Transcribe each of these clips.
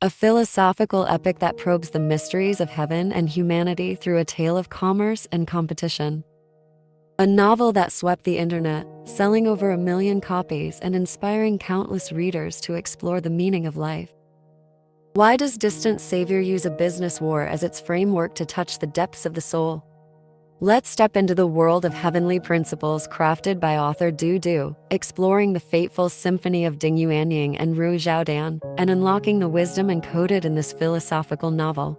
a philosophical epic that probes the mysteries of heaven and humanity through a tale of commerce and competition. A novel that swept the internet, selling over 1 million copies and inspiring countless readers to explore the meaning of life. Why does Distant Saviour use a business war as its framework to touch the depths of the soul? Let's step into the world of heavenly principles crafted by author Dou Dou, exploring the fateful symphony of Ding Yuanying and Rui Xiaodan, and unlocking the wisdom encoded in this philosophical novel.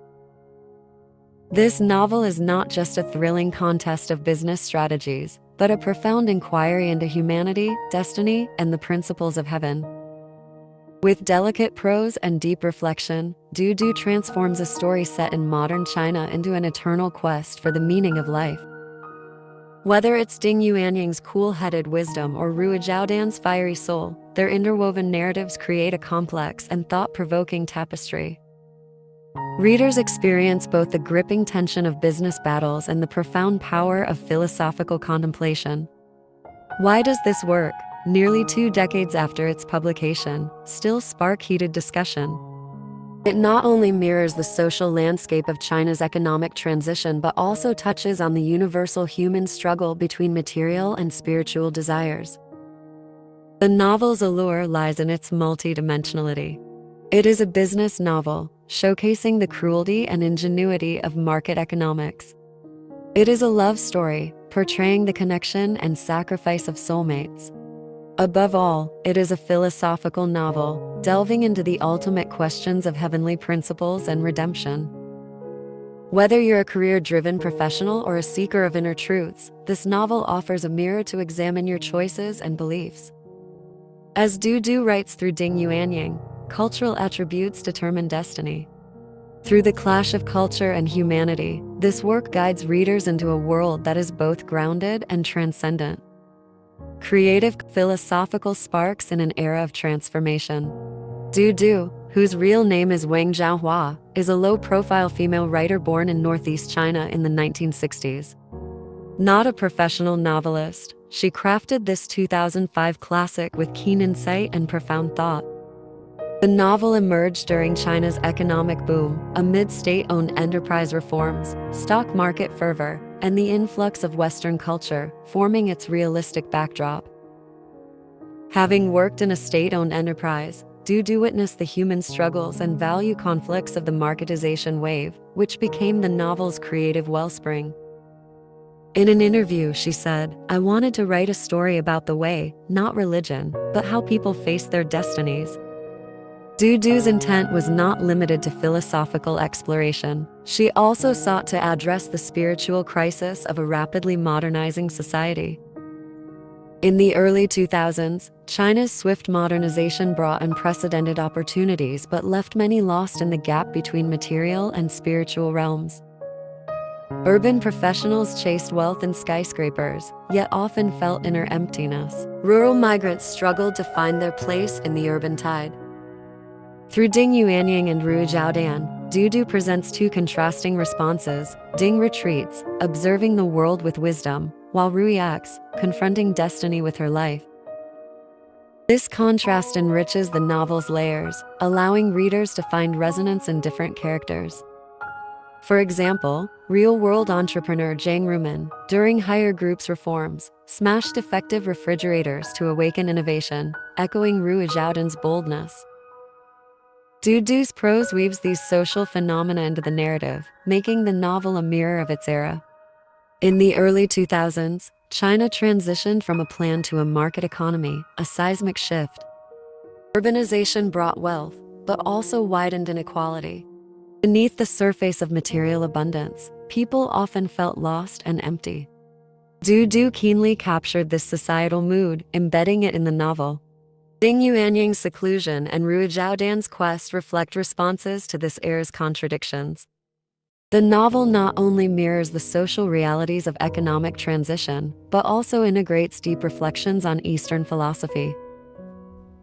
This novel is not just a thrilling contest of business strategies, but a profound inquiry into humanity, destiny, and the principles of heaven. With delicate prose and deep reflection, Dou Dou transforms a story set in modern China into an eternal quest for the meaning of life. Whether it's Ding Yuanying's cool-headed wisdom or Rui Xiaodan's fiery soul, their interwoven narratives create a complex and thought-provoking tapestry. Readers experience both the gripping tension of business battles and the profound power of philosophical contemplation. Why does this work, nearly 2 decades after its publication, still spark heated discussion? It not only mirrors the social landscape of China's economic transition but also touches on the universal human struggle between material and spiritual desires. The novel's allure lies in its multidimensionality. It is a business novel, showcasing the cruelty and ingenuity of market economics. It is a love story, portraying the connection and sacrifice of soulmates. Above all, it is a philosophical novel, delving into the ultimate questions of heavenly principles and redemption. Whether you're a career-driven professional or a seeker of inner truths, this novel offers a mirror to examine your choices and beliefs. As Dou Dou writes through Ding Yuanying, cultural attributes determine destiny. Through the clash of culture and humanity, this work guides readers into a world that is both grounded and transcendent. Creative, philosophical sparks in an era of transformation. Dou Dou, whose real name is Wang Xiaohua, is a low-profile female writer born in northeast China in the 1960s. Not a professional novelist, she crafted this 2005 classic with keen insight and profound thought. The novel emerged during China's economic boom, amid state-owned enterprise reforms, stock market fervor, and the influx of Western culture, forming its realistic backdrop. Having worked in a state-owned enterprise, Dou Dou witnessed the human struggles and value conflicts of the marketization wave, which became the novel's creative wellspring. In an interview, she said, "I wanted to write a story about the way, not religion, but how people face their destinies." Dou Dou's intent was not limited to philosophical exploration. She also sought to address the spiritual crisis of a rapidly modernizing society. In the early 2000s, China's swift modernization brought unprecedented opportunities but left many lost in the gap between material and spiritual realms. Urban professionals chased wealth in skyscrapers, yet often felt inner emptiness. Rural migrants struggled to find their place in the urban tide. Through Ding Yuanying and Rui Xiaodan, Dou Dou presents two contrasting responses. Ding retreats, observing the world with wisdom, while Rui acts, confronting destiny with her life. This contrast enriches the novel's layers, allowing readers to find resonance in different characters. For example, real-world entrepreneur Zhang Rumen, during higher groups reforms, smashed defective refrigerators to awaken innovation, echoing Rui Xiaodan's boldness. Dou Dou's prose weaves these social phenomena into the narrative, making the novel a mirror of its era. In the early 2000s, China transitioned from a plan to a market economy, a seismic shift. Urbanization brought wealth, but also widened inequality. Beneath the surface of material abundance, people often felt lost and empty. Dou Dou keenly captured this societal mood, embedding it in the novel. Ding Yuanying's seclusion and Rui Xiaodan's quest reflect responses to this era's contradictions. The novel not only mirrors the social realities of economic transition, but also integrates deep reflections on Eastern philosophy.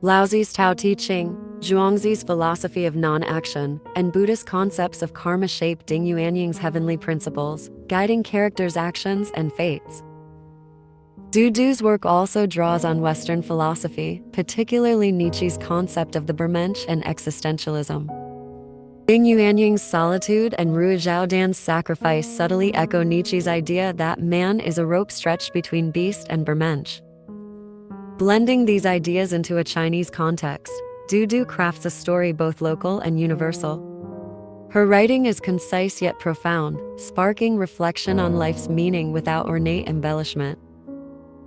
Laozi's Tao Te Ching, Zhuangzi's philosophy of non-action, and Buddhist concepts of karma shape Ding Yuanying's heavenly principles, guiding characters' actions and fates. Dou Dou's work also draws on Western philosophy, particularly Nietzsche's concept of the Übermensch and existentialism. Ding Yuanying's solitude and Rui Xiaodan's sacrifice subtly echo Nietzsche's idea that man is a rope stretched between beast and Bermensch. Blending these ideas into a Chinese context, Dou Dou crafts a story both local and universal. Her writing is concise yet profound, sparking reflection on life's meaning without ornate embellishment.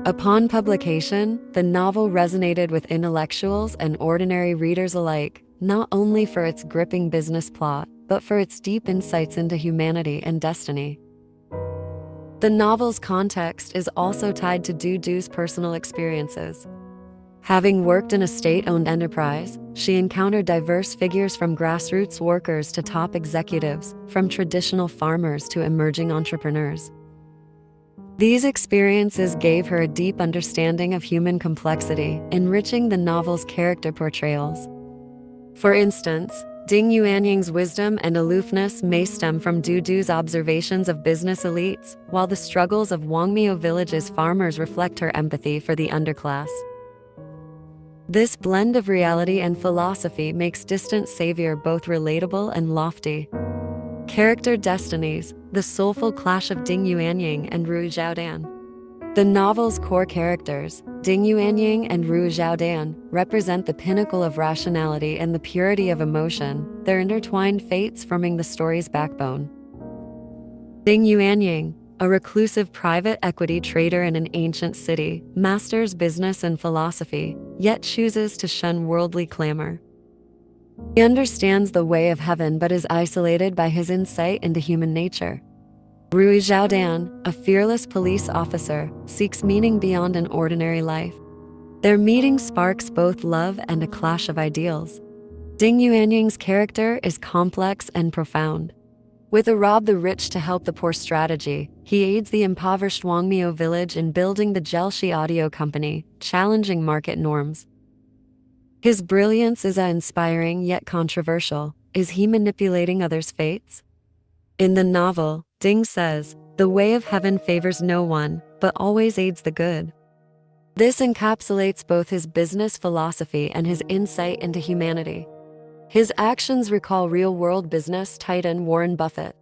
Upon publication, the novel resonated with intellectuals and ordinary readers alike, not only for its gripping business plot, but for its deep insights into humanity and destiny. The novel's context is also tied to Dou Dou's personal experiences. Having worked in a state-owned enterprise, she encountered diverse figures from grassroots workers to top executives, from traditional farmers to emerging entrepreneurs. These experiences gave her a deep understanding of human complexity, enriching the novel's character portrayals. For instance, Ding Yuanying's wisdom and aloofness may stem from Dou Dou's observations of business elites, while the struggles of Wangmiao village's farmers reflect her empathy for the underclass. This blend of reality and philosophy makes Distant Saviour both relatable and lofty. Character Destinies, the soulful clash of Ding Yuanying and Rui Xiaodan. The novel's core characters, Ding Yuanying and Rui Xiaodan, represent the pinnacle of rationality and the purity of emotion, their intertwined fates forming the story's backbone. Ding Yuanying, a reclusive private equity trader in an ancient city, masters business and philosophy, yet chooses to shun worldly clamor. He understands the way of heaven but is isolated by his insight into human nature. Rui Xiaodan, a fearless police officer, seeks meaning beyond an ordinary life. Their meeting sparks both love and a clash of ideals. Ding Yuanying's character is complex and profound. With a rob the rich to help the poor strategy, he aids the impoverished Wangmiao village in building the Gelüshi Audio Company, challenging market norms. His brilliance is inspiring yet controversial. Is he manipulating others' fates? In the novel, Ding says, "The way of heaven favors no one, but always aids the good." This encapsulates both his business philosophy and his insight into humanity. His actions recall real-world business titan Warren Buffett.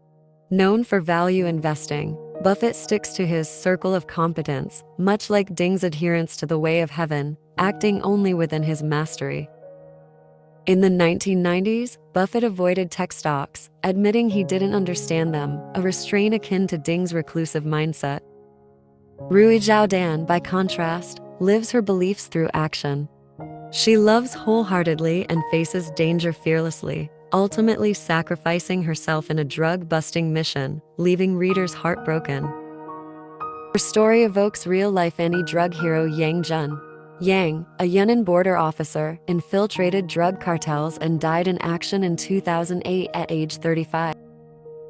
Known for value investing, Buffett sticks to his circle of competence, much like Ding's adherence to the way of heaven, acting only within his mastery. In the 1990s, Buffett avoided tech stocks, admitting he didn't understand them, a restraint akin to Ding's reclusive mindset. Rui Xiaodan, by contrast, lives her beliefs through action. She loves wholeheartedly and faces danger fearlessly, ultimately sacrificing herself in a drug-busting mission, leaving readers heartbroken. Her story evokes real-life anti-drug hero Yang Jun. Yang, a Yunnan border officer, infiltrated drug cartels and died in action in 2008 at age 35.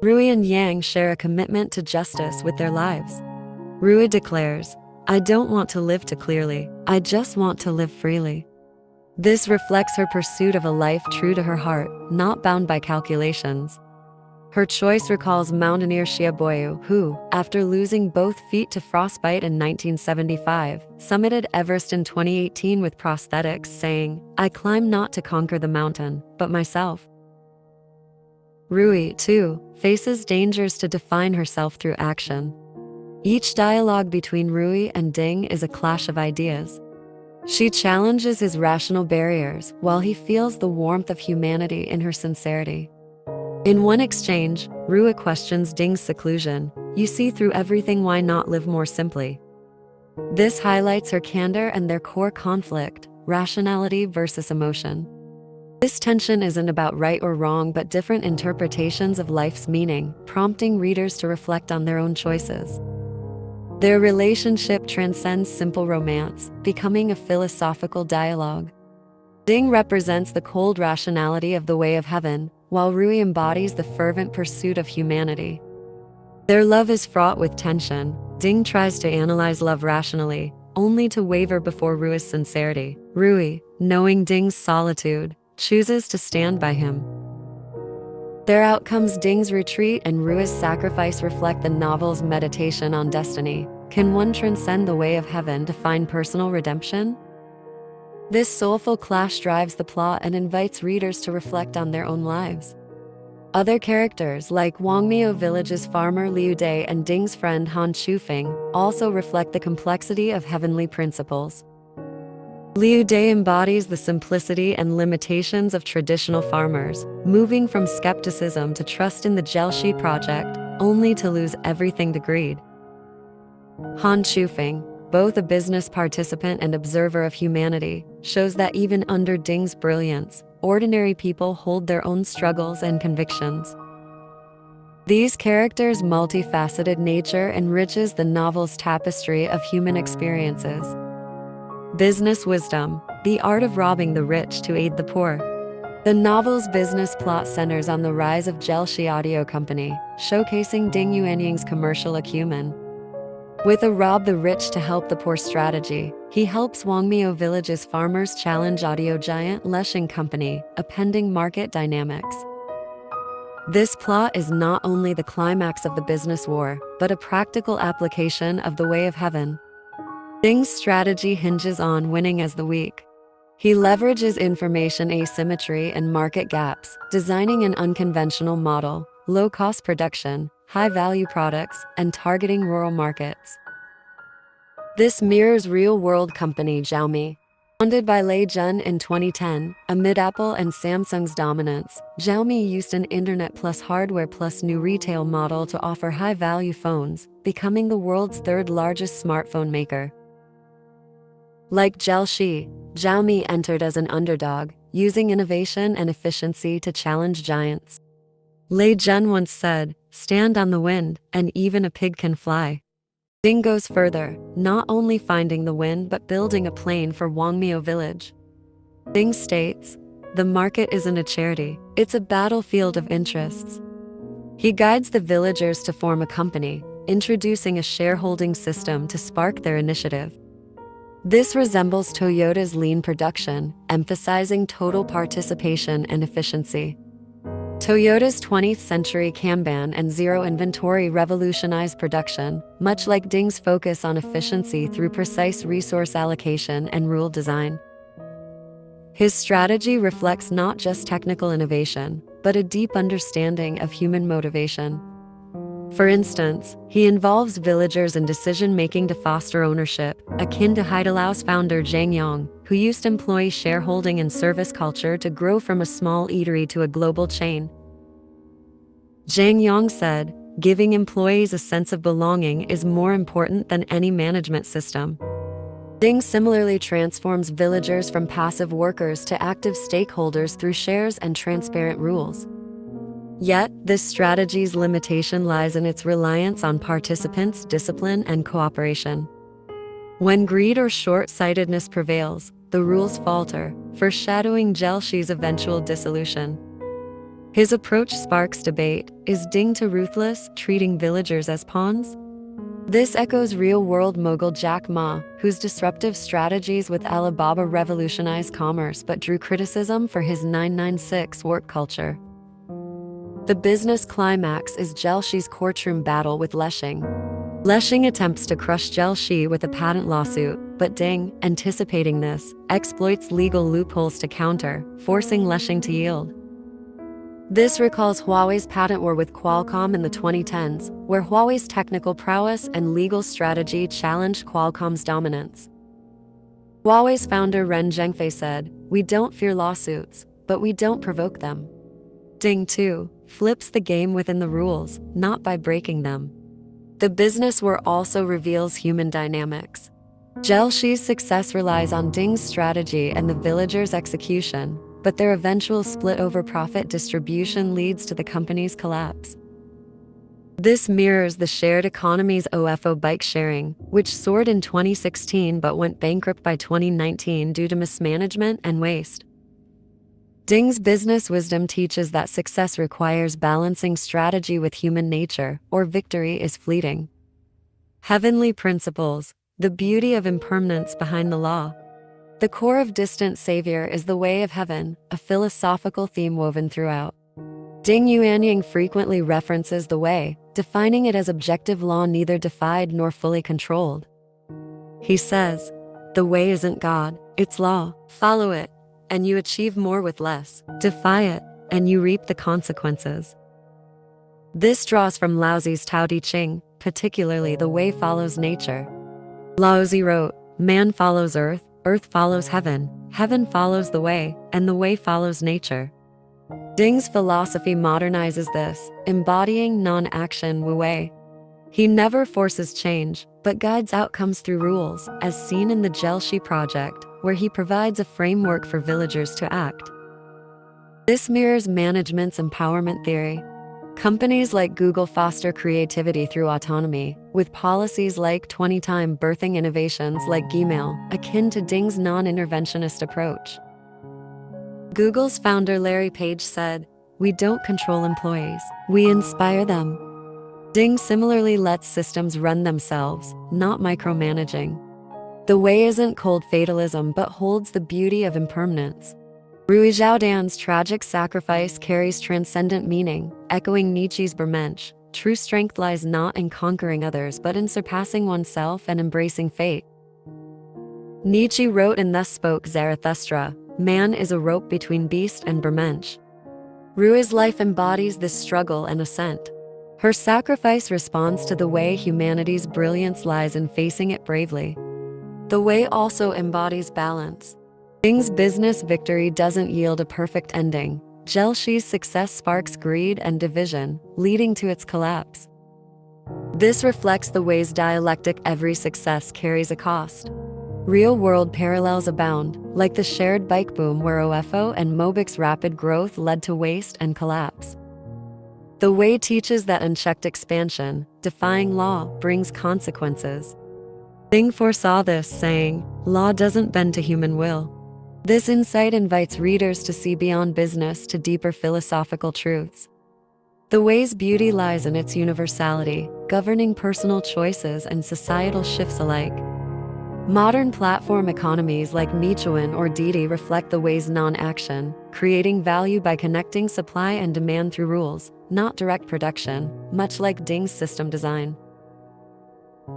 Rui and Yang share a commitment to justice with their lives. Rui declares, "I don't want to live too clearly, I just want to live freely." This reflects her pursuit of a life true to her heart, not bound by calculations. Her choice recalls mountaineer Xiaodan, who, after losing both feet to frostbite in 1975, summited Everest in 2018 with prosthetics, saying, "I climb not to conquer the mountain, but myself." Rui, too, faces dangers to define herself through action. Each dialogue between Rui and Ding is a clash of ideas. She challenges his rational barriers, while he feels the warmth of humanity in her sincerity. In one exchange, Rui questions Ding's seclusion. "You see through everything, why not live more simply?" This highlights her candor and their core conflict, rationality versus emotion. This tension isn't about right or wrong but different interpretations of life's meaning, prompting readers to reflect on their own choices. Their relationship transcends simple romance, becoming a philosophical dialogue. Ding represents the cold rationality of the way of heaven, while Rui embodies the fervent pursuit of humanity. Their love is fraught with tension. Ding tries to analyze love rationally, only to waver before Rui's sincerity. Rui, knowing Ding's solitude, chooses to stand by him. Their outcomes, Ding's retreat and Rui's sacrifice, reflect the novel's meditation on destiny. Can one transcend the way of heaven to find personal redemption? This soulful clash drives the plot and invites readers to reflect on their own lives. Other characters like Wang Miao Village's farmer Liu Dai and Ding's friend Han Shufeng also reflect the complexity of heavenly principles. Liu Dai embodies the simplicity and limitations of traditional farmers, moving from skepticism to trust in the Gelüshi project, only to lose everything to greed. Han Shufeng, both a business participant and observer of humanity, shows that even under Ding's brilliance, ordinary people hold their own struggles and convictions. These characters' multifaceted nature enriches the novel's tapestry of human experiences. Business wisdom, the art of robbing the rich to aid the poor. The novel's business plot centers on the rise of Gelüshi Audio Company, showcasing Ding Yuanying's commercial acumen. With a rob the rich to help the poor strategy, he helps Wang Miao Village's farmers challenge audio giant Gelüshi Company, upending market dynamics. This plot is not only the climax of the business war, but a practical application of the way of heaven. Ding's strategy hinges on winning as the weak. He leverages information asymmetry and market gaps, designing an unconventional model, low-cost production, high-value products, and targeting rural markets. This mirrors real-world company Xiaomi. Founded by Lei Jun in 2010, amid Apple and Samsung's dominance, Xiaomi used an internet plus hardware plus new retail model to offer high-value phones, becoming the world's third-largest smartphone maker. Like Gelüshi, Xiaomi entered as an underdog, using innovation and efficiency to challenge giants. Lei Jun once said, "Stand on the wind, and even a pig can fly." Ding goes further, not only finding the wind but building a plane for Wang Miao Village. Ding states, "The market isn't a charity, it's a battlefield of interests." He guides the villagers to form a company, introducing a shareholding system to spark their initiative. This resembles Toyota's lean production, emphasizing total participation and efficiency. Toyota's 20th century Kanban and zero inventory revolutionized production, much like Ding's focus on efficiency through precise resource allocation and rule design. His strategy reflects not just technical innovation, but a deep understanding of human motivation. For instance, he involves villagers in decision-making to foster ownership, akin to Haidalau's founder Zhang Yang, who used employee shareholding and service culture to grow from a small eatery to a global chain. Zhang Yang said, "Giving employees a sense of belonging is more important than any management system." Ding similarly transforms villagers from passive workers to active stakeholders through shares and transparent rules. Yet, this strategy's limitation lies in its reliance on participants' discipline and cooperation. When greed or short-sightedness prevails, the rules falter, foreshadowing Gelüshi's eventual dissolution. His approach sparks debate. Is Ding too ruthless, treating villagers as pawns? This echoes real-world mogul Jack Ma, whose disruptive strategies with Alibaba revolutionized commerce but drew criticism for his 996 work culture. The business climax is Gelüshi's courtroom battle with Leshing. Leshing attempts to crush Gelüshi with a patent lawsuit, but Ding, anticipating this, exploits legal loopholes to counter, forcing Leshing to yield. This recalls Huawei's patent war with Qualcomm in the 2010s, where Huawei's technical prowess and legal strategy challenged Qualcomm's dominance. Huawei's founder Ren Zhengfei said, "We don't fear lawsuits, but we don't provoke them." Ding, too, flips the game within the rules, not by breaking them. The business war also reveals human dynamics. Gelüshi's success relies on Ding's strategy and the villagers' execution, but their eventual split over profit distribution leads to the company's collapse. This mirrors the shared economy's OFO bike sharing, which soared in 2016 but went bankrupt by 2019 due to mismanagement and waste. Ding's business wisdom teaches that success requires balancing strategy with human nature, or victory is fleeting. Heavenly principles, the beauty of impermanence behind the law. The core of Distant Saviour is the way of heaven, a philosophical theme woven throughout. Ding Yuanying frequently references the way, defining it as objective law neither defied nor fully controlled. He says, "The way isn't God, it's law. Follow it, and you achieve more with less. Defy it, and you reap the consequences. This draws from Laozi's Tao Te Ching, particularly the way follows nature. Laozi wrote, "Man follows earth, earth follows heaven, heaven follows the way, and the way follows nature." Ding's philosophy modernizes this, embodying non-action wu wei. He never forces change, but guides outcomes through rules, as seen in the Gelüshi project, where he provides a framework for villagers to act. This mirrors management's empowerment theory. Companies like Google foster creativity through autonomy, with policies like 20-time birthing innovations like Gmail, akin to Ding's non-interventionist approach. Google's founder Larry Page said, "We don't control employees, we inspire them." Ding similarly lets systems run themselves, not micromanaging. The way isn't cold fatalism but holds the beauty of impermanence. Rui Xiaodan's tragic sacrifice carries transcendent meaning, echoing Nietzsche's Bermensch. True strength lies not in conquering others but in surpassing oneself and embracing fate. Nietzsche wrote and thus spoke Zarathustra, "Man is a rope between beast and Bermensch." Rui's life embodies this struggle and ascent. Her sacrifice responds to the way humanity's brilliance lies in facing it bravely. The way also embodies balance. Ding's business victory doesn't yield a perfect ending. Gelüshi's success sparks greed and division, leading to its collapse. This reflects the way's dialectic: every success carries a cost. Real-world parallels abound, like the shared bike boom where OFO and Mobic's rapid growth led to waste and collapse. The way teaches that unchecked expansion, defying law, brings consequences. Ding foresaw this, saying, "Law doesn't bend to human will." This insight invites readers to see beyond business to deeper philosophical truths. The way's beauty lies in its universality, governing personal choices and societal shifts alike. Modern platform economies like Meituan or Didi reflect the way's non-action, creating value by connecting supply and demand through rules, not direct production, much like Ding's system design.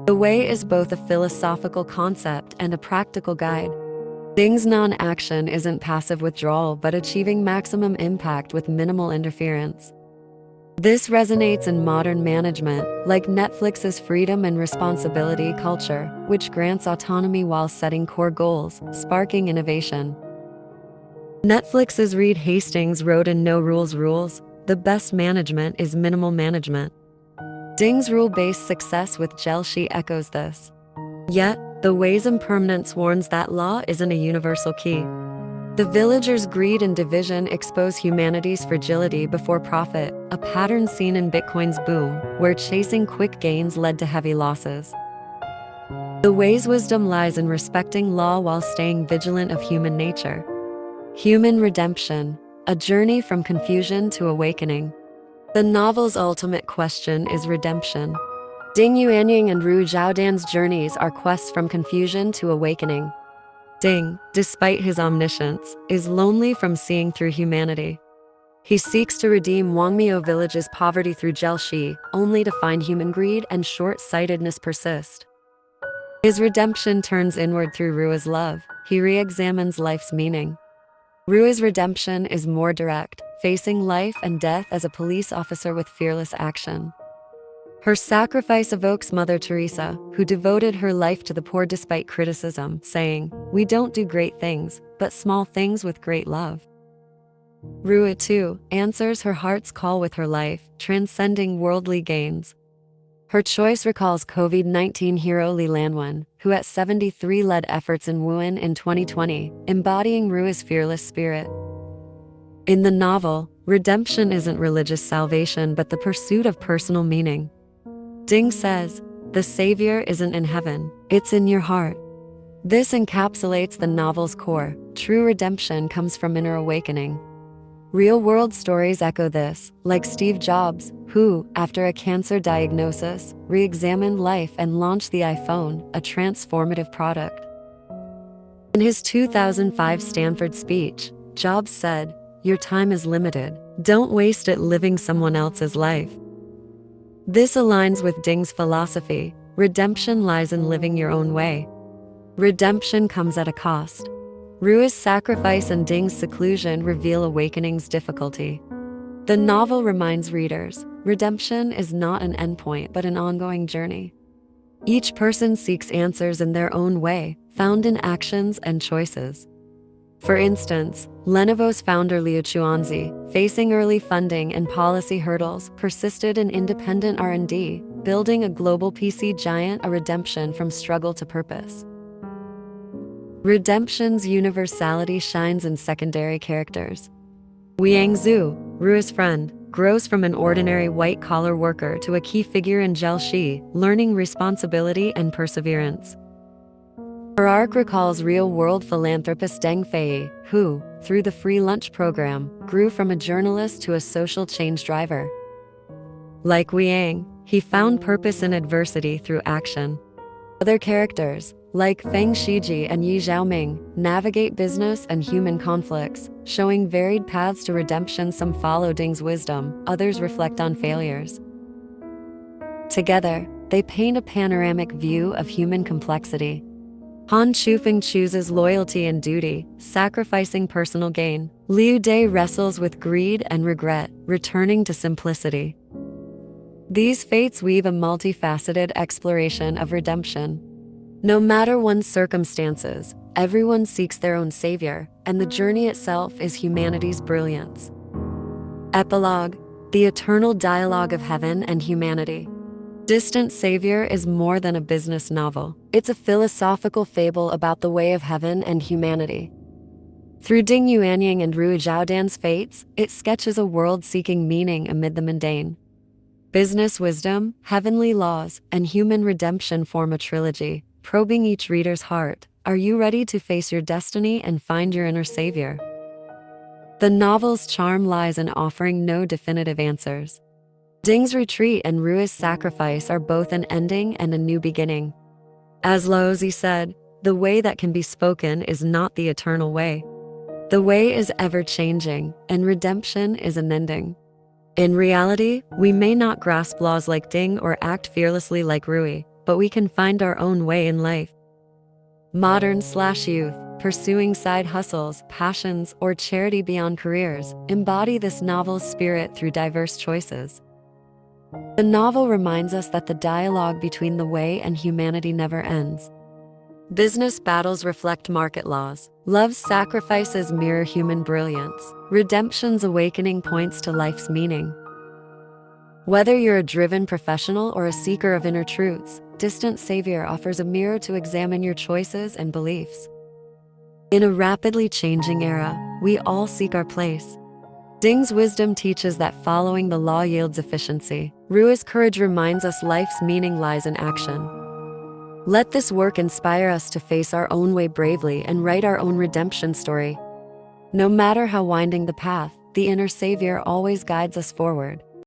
The way is both a philosophical concept and a practical guide. Ding's non-action isn't passive withdrawal but achieving maximum impact with minimal interference. This resonates in modern management, like Netflix's freedom and responsibility culture, which grants autonomy while setting core goals, sparking innovation. Netflix's Reed Hastings wrote in No Rules Rules, "The best management is minimal management." Ding's rule-based success with Gelüshi echoes this. Yet, the way's impermanence warns that law isn't a universal key. The villagers' greed and division expose humanity's fragility before profit, a pattern seen in Bitcoin's boom, where chasing quick gains led to heavy losses. The way's wisdom lies in respecting law while staying vigilant of human nature. Human redemption, a journey from confusion to awakening. The novel's ultimate question is redemption. Ding Yuanying and Rui Xiaodan's journeys are quests from confusion to awakening. Ding, despite his omniscience, is lonely from seeing through humanity. He seeks to redeem Wangmiao village's poverty through Gelüshi, only to find human greed and short-sightedness persist. His redemption turns inward through Rui's love. He re-examines life's meaning. Rui's redemption is more direct, facing life and death as a police officer with fearless action. Her sacrifice evokes Mother Teresa, who devoted her life to the poor despite criticism, saying, "We don't do great things, but small things with great love." Rui, too, answers her heart's call with her life, transcending worldly gains. Her choice recalls COVID-19 hero Li Lanwen, who at 73 led efforts in Wuhan in 2020, embodying Rui's fearless spirit. In the novel, redemption isn't religious salvation but the pursuit of personal meaning. Ding says, "The Saviour isn't in heaven, it's in your heart." This encapsulates the novel's core. True redemption comes from inner awakening. Real-world stories echo this, like Steve Jobs, who, after a cancer diagnosis, re-examined life and launched the iPhone, a transformative product. In his 2005 Stanford speech, Jobs said, "Your time is limited. Don't waste it living someone else's life." This aligns with Ding's philosophy. Redemption lies in living your own way. Redemption comes at a cost. Rui's sacrifice and Ding's seclusion reveal awakening's difficulty. The novel reminds readers, redemption is not an endpoint but an ongoing journey. Each person seeks answers in their own way, found in actions and choices. For instance, Lenovo's founder Liu Xiaodan, facing early funding and policy hurdles, persisted in independent R&D, building a global PC giant, a redemption from struggle to purpose. Redemption's universality shines in secondary characters. Weiyang Zhu, Rui's friend, grows from an ordinary white-collar worker to a key figure in Gelüshi, learning responsibility and perseverance. Her arc recalls real-world philanthropist Deng Fei, who, through the free lunch program, grew from a journalist to a social change driver. Like Weiyang, he found purpose in adversity through action. Other characters, like Feng Shiji and Yi Xiaoming, navigate business and human conflicts, showing varied paths to redemption. Some follow Ding's wisdom, others reflect on failures. Together, they paint a panoramic view of human complexity. Han Chufeng chooses loyalty and duty, sacrificing personal gain. Liu Dai wrestles with greed and regret, returning to simplicity. These fates weave a multifaceted exploration of redemption. No matter one's circumstances, everyone seeks their own savior, and the journey itself is humanity's brilliance. Epilogue, the eternal dialogue of heaven and humanity. Distant Saviour is more than a business novel. It's a philosophical fable about the way of heaven and humanity. Through Ding Yuanying and Rui Xiaodan's fates, it sketches a world seeking meaning amid the mundane. Business wisdom, heavenly laws, and human redemption form a trilogy, probing each reader's heart. Are you ready to face your destiny and find your inner savior? The novel's charm lies in offering no definitive answers. Ding's retreat and Rui's sacrifice are both an ending and a new beginning. As Laozi said, the way that can be spoken is not the eternal way. The way is ever-changing, and redemption is unending. In reality, we may not grasp laws like Ding or act fearlessly like Rui, but we can find our own way in life. Modern/youth, pursuing side hustles, passions, or charity beyond careers, embody this novel's spirit through diverse choices. The novel reminds us that the dialogue between the way and humanity never ends. Business battles reflect market laws. Love's sacrifices mirror human brilliance. Redemption's awakening points to life's meaning. Whether you're a driven professional or a seeker of inner truths, Distant Saviour offers a mirror to examine your choices and beliefs. In a rapidly changing era, we all seek our place. Ding's wisdom teaches that following the law yields efficiency. Rui's courage reminds us life's meaning lies in action. Let this work inspire us to face our own way bravely and write our own redemption story. No matter how winding the path, the inner savior always guides us forward.